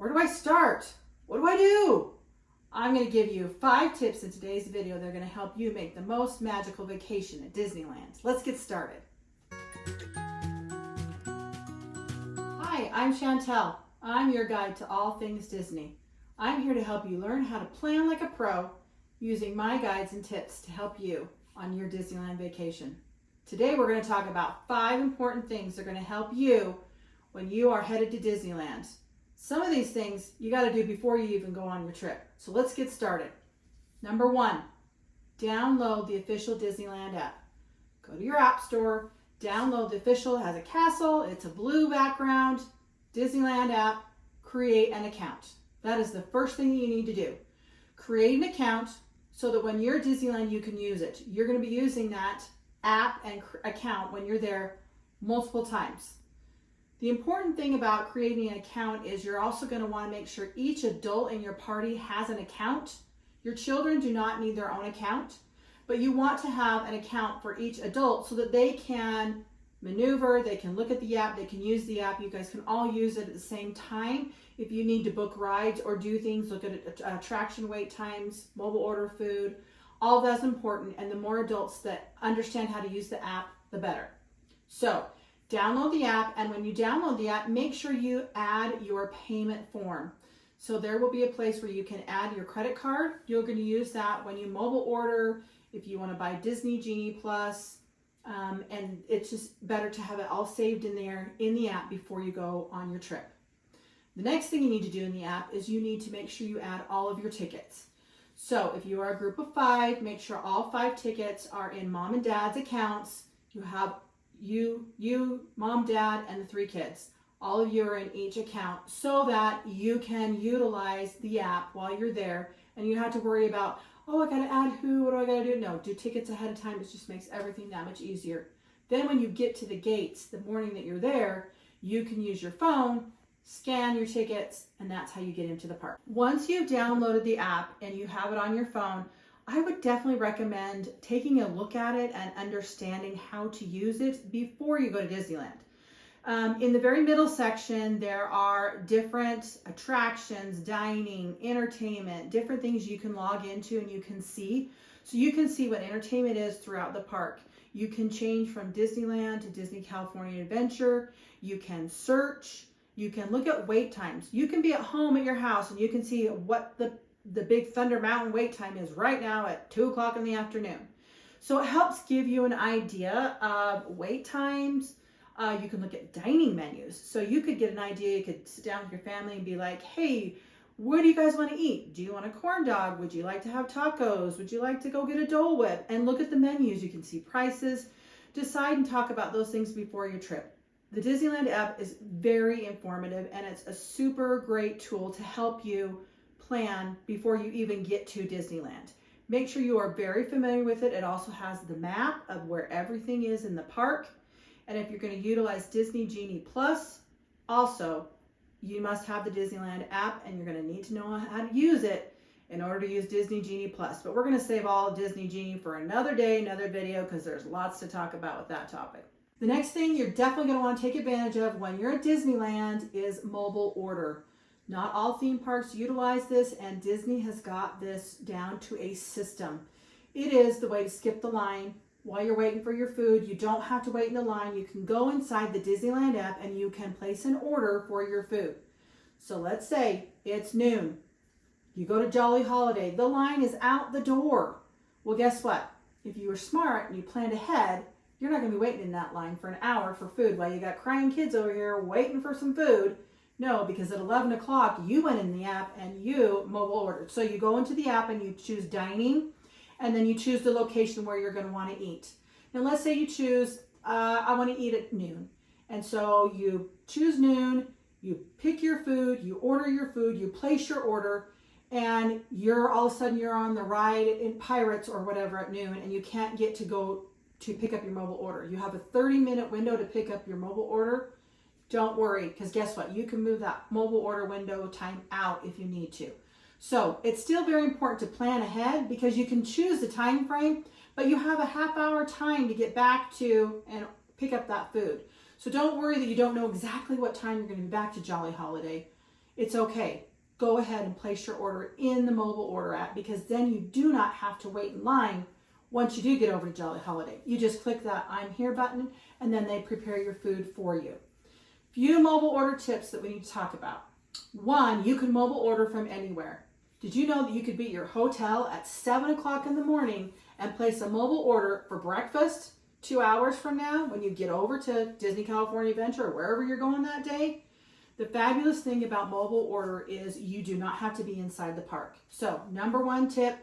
Where do I start? What do I do? I'm going to give you 5 tips in today's video that are going to help you make the most magical vacation at Disneyland. Let's get started. Hi, I'm Chantel. I'm your guide to all things Disney. I'm here to help you learn how to plan like a pro using my guides and tips to help you on your Disneyland vacation. Today we're going to talk about 5 important things that are going to help you when you are headed to Disneyland. Some of these things you got to do before you even go on your trip. So let's get started. Number 1, download the official Disneyland app. Go to your app store, download the official, it has a castle, it's a blue background, Disneyland app, create an account. That is the first thing you need to do. Create an account so that when you're at Disneyland, you can use it. You're going to be using that app and account when you're there multiple times. The important thing about creating an account is you're also going to want to make sure each adult in your party has an account. Your children do not need their own account, but you want to have an account for each adult so that they can maneuver, they can look at the app, they can use the app. You guys can all use it at the same time. If you need to book rides or do things, look at attraction wait times, mobile order food, all of that's important. And the more adults that understand how to use the app, the better. So download the app, and when you download the app, make sure you add your payment form. So there will be a place where you can add your credit card. You're going to use that when you mobile order, if you want to buy Disney Genie Plus, and it's just better to have it all saved in there in the app before you go on your trip. The next thing you need to do in the app is you need to make sure you add all of your tickets. So if you are a group of 5, make sure all 5 tickets are in mom and dad's accounts. You have you, mom, dad, and the 3 kids. All of you are in each account so that you can utilize the app while you're there and you don't have to worry about, oh, I got to add who, what do I got to do? No, do tickets ahead of time. It just makes everything that much easier. Then when you get to the gates the morning that you're there, you can use your phone, scan your tickets, and that's how you get into the park. Once you've downloaded the app and you have it on your phone, I would definitely recommend taking a look at it and understanding how to use it before you go to Disneyland. In the very middle section, there are different attractions, dining, entertainment, different things you can log into and you can see. So you can see what entertainment is throughout the park. You can change from Disneyland to Disney California Adventure. You can search. You can look at wait times. You can be at home at your house and you can see what the Big Thunder Mountain wait time is right now at 2 o'clock in the afternoon. So it helps give you an idea of wait times. You can look at dining menus. So you could get an idea. You could sit down with your family and be like, hey, what do you guys want to eat? Do you want a corn dog? Would you like to have tacos? Would you like to go get a Dole Whip? And look at the menus. You can see prices. Decide and talk about those things before your trip. The Disneyland app is very informative and it's a super great tool to help you plan before you even get to Disneyland. Make sure you are very familiar with it. It also has the map of where everything is in the park. And if you're going to utilize Disney Genie Plus, also, you must have the Disneyland app and you're going to need to know how to use it in order to use Disney Genie Plus. But we're going to save all of Disney Genie for another day, another video, because there's lots to talk about with that topic. The next thing you're definitely going to want to take advantage of when you're at Disneyland is mobile order. Not all theme parks utilize this, and Disney has got this down to a system. It is the way to skip the line while you're waiting for your food. You don't have to wait in the line. You can go inside the Disneyland app and you can place an order for your food. So let's say it's noon. You go to Jolly Holiday. The line is out the door. Well, guess what? If you were smart and you planned ahead, you're not going to be waiting in that line for an hour for food while you got crying kids over here waiting for some food. No, because at 11 o'clock, you went in the app and you mobile ordered. So you go into the app and you choose dining, and then you choose the location where you're going to want to eat. Now, let's say you choose, I want to eat at noon. And so you choose noon, you pick your food, you order your food, you place your order, and all of a sudden you're on the ride in Pirates or whatever at noon, and you can't get to go to pick up your mobile order. You have a 30-minute window to pick up your mobile order. Don't worry, because guess what? You can move that mobile order window time out if you need to. So it's still very important to plan ahead because you can choose the time frame, but you have a half-hour time to get back to and pick up that food. So don't worry that you don't know exactly what time you're going to be back to Jolly Holiday. it's okay. Go ahead and place your order in the mobile order app, because then you do not have to wait in line once you do get over to Jolly Holiday. You just click that I'm here button, and then they prepare your food for you. Few mobile order tips that we need to talk about. One, you can mobile order from anywhere. Did you know that you could be at your hotel at 7 o'clock in the morning and place a mobile order for breakfast 2 hours from now when you get over to Disney California Adventure or wherever you're going that day? The fabulous thing about mobile order is you do not have to be inside the park. So, number one tip,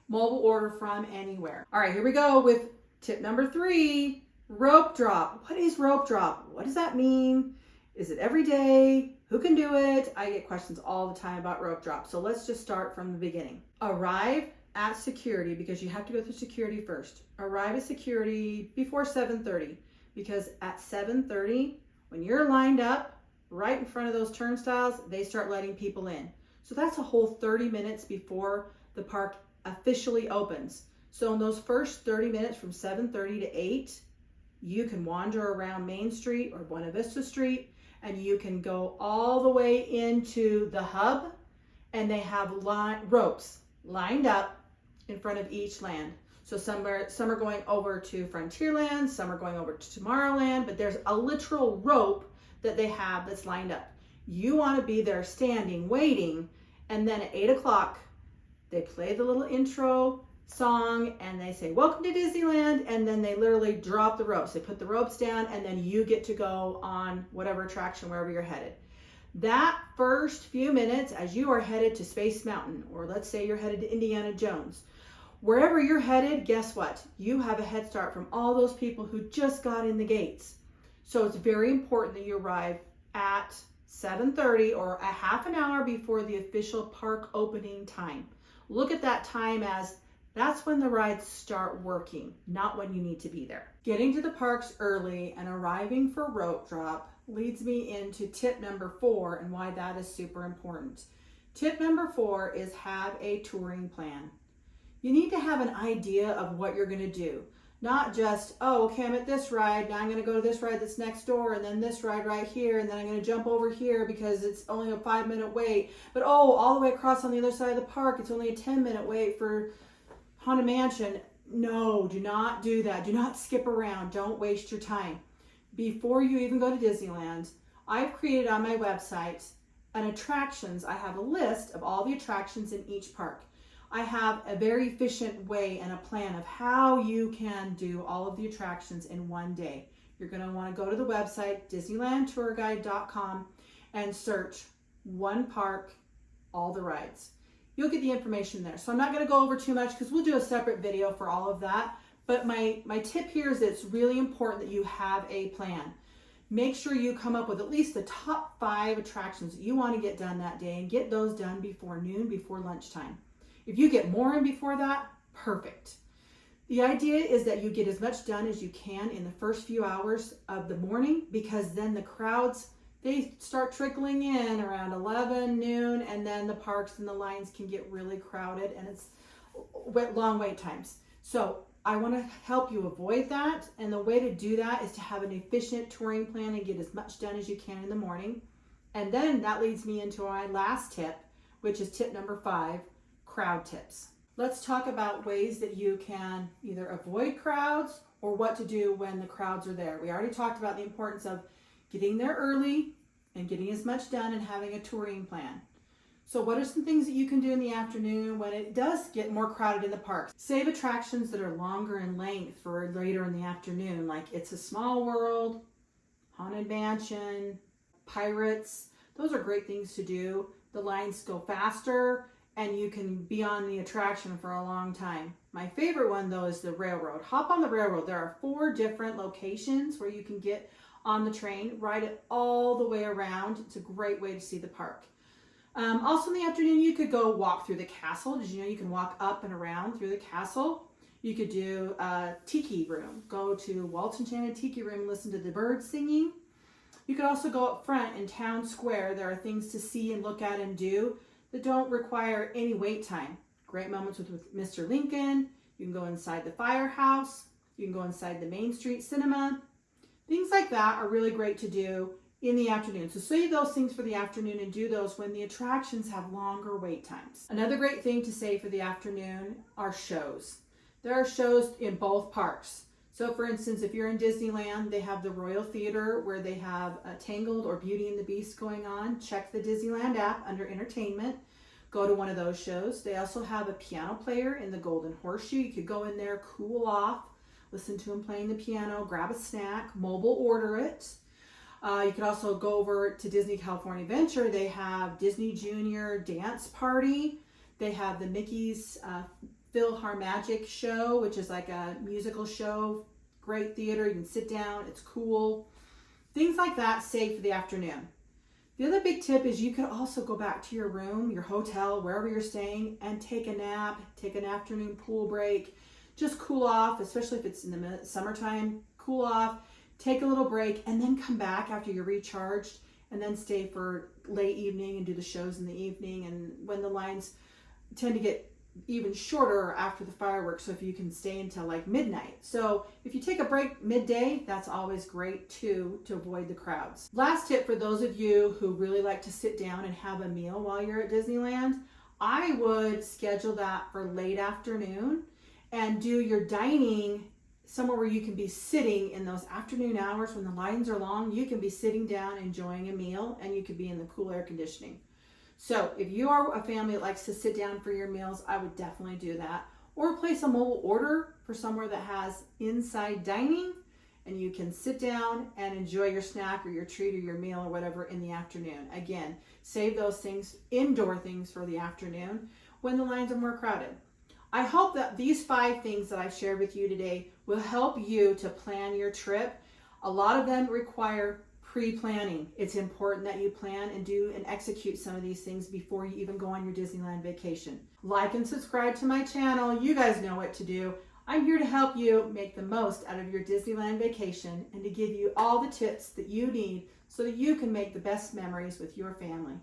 mobile order from anywhere. All right, here we go with tip number 3, rope drop. What is rope drop? What does that mean? Is it every day? Who can do it? I get questions all the time about rope drop. So let's just start from the beginning. Arrive at security, because you have to go through security first. Arrive at security before 7:30, because at 7:30, when you're lined up right in front of those turnstiles, they start letting people in. So that's a whole 30 minutes before the park officially opens. So in those first 30 minutes from 7:30 to 8, you can wander around Main Street or Buena Vista Street, and you can go all the way into the hub, and they have ropes lined up in front of each land. So some are going over to Frontierland, some are going over to Tomorrowland, but there's a literal rope that they have that's lined up. You want to be there standing, waiting, and then at 8 o'clock, they play the little intro song and they say, "Welcome to Disneyland," and then they literally drop the ropes. They put the ropes down, and then you get to go on whatever attraction, wherever you're headed. That first few minutes, as you are headed to Space Mountain, or let's say you're headed to Indiana Jones, wherever you're headed, guess what? You have a head start from all those people who just got in the gates. So it's very important that you arrive at 7:30 or a half an hour before the official park opening time. Look at that time as that's when the rides start working, not when you need to be there. Getting to the parks early and arriving for rope drop leads me into tip number 4 and why that is super important. Tip number 4 is have a touring plan. You need to have an idea of what you're going to do. Not just, oh, okay, I'm at this ride, now I'm going to go to this ride that's next door, and then this ride right here, and then I'm going to jump over here because it's only a 5-minute wait. But oh, all the way across on the other side of the park, it's only a 10-minute wait for Haunted Mansion. No, do not do that. Do not skip around. Don't waste your time. Before you even go to Disneyland, I've created on my website an attractions. I have a list of all the attractions in each park. I have a very efficient way and a plan of how you can do all of the attractions in one day. You're going to want to go to the website, DisneylandTourGuide.com, and search one park, all the rides. You'll get the information there. So I'm not going to go over too much because we'll do a separate video for all of that. But my tip here is that it's really important that you have a plan. Make sure you come up with at least the top 5 attractions that you want to get done that day, and get those done before noon, before lunchtime. If you get more in before that, perfect. The idea is that you get as much done as you can in the first few hours of the morning, because then the crowds, they start trickling in around 11, noon, and then the parks and the lines can get really crowded, and it's long wait times. So I want to help you avoid that, and the way to do that is to have an efficient touring plan and get as much done as you can in the morning. And then that leads me into my last tip, which is tip number 5, crowd tips. Let's talk about ways that you can either avoid crowds or what to do when the crowds are there. We already talked about the importance of getting there early and getting as much done and having a touring plan. So what are some things that you can do in the afternoon when it does get more crowded in the parks? Save attractions that are longer in length for later in the afternoon, like It's a Small World, Haunted Mansion, Pirates. Those are great things to do. The lines go faster, and you can be on the attraction for a long time. My favorite one, though, is the railroad. Hop on the railroad. There are 4 different locations where you can get on the train, ride it all the way around. It's a great way to see the park. Also in the afternoon, you could go walk through the castle. Did you know you can walk up and around through the castle? You could do a tiki room. Go to Walt's Enchanted Tiki Room, listen to the birds singing. You could also go up front in Town Square. There are things to see and look at and do that don't require any wait time. Great moments with Mr. Lincoln. You can go inside the firehouse. You can go inside the Main Street Cinema. Things like that are really great to do in the afternoon. So save those things for the afternoon and do those when the attractions have longer wait times. Another great thing to save for the afternoon are shows. There are shows in both parks. So for instance, if you're in Disneyland, they have the Royal Theater where they have Tangled or Beauty and the Beast going on. Check the Disneyland app under Entertainment. Go to one of those shows. They also have a piano player in the Golden Horseshoe. You could go in there, cool off, listen to him playing the piano, grab a snack, mobile order it. You could also go over to Disney California Adventure. They have Disney Junior Dance Party. They have the Mickey's PhilharMagic show, which is like a musical show. Great theater. You can sit down. It's cool. Things like that, safe for the afternoon. The other big tip is you could also go back to your room, your hotel, wherever you're staying, and take a nap, take an afternoon pool break. Just cool off, especially if it's in the summertime. Cool off, take a little break, and then come back after you're recharged, and then stay for late evening and do the shows in the evening. And when the lines tend to get even shorter after the fireworks, so if you can stay until like midnight. So if you take a break midday, that's always great too, to avoid the crowds. Last tip for those of you who really like to sit down and have a meal while you're at Disneyland, I would schedule that for late afternoon and do your dining somewhere where you can be sitting in those afternoon hours when the lines are long. You can be sitting down enjoying a meal, and you could be in the cool air conditioning. So if you are a family that likes to sit down for your meals, I would definitely do that. Or place a mobile order for somewhere that has inside dining, and you can sit down and enjoy your snack or your treat or your meal or whatever in the afternoon. Again, save those things, indoor things, for the afternoon when the lines are more crowded. I hope that these 5 things that I've shared with you today will help you to plan your trip. A lot of them require pre-planning. It's important that you plan and do and execute some of these things before you even go on your Disneyland vacation. Like and subscribe to my channel. You guys know what to do. I'm here to help you make the most out of your Disneyland vacation and to give you all the tips that you need so that you can make the best memories with your family.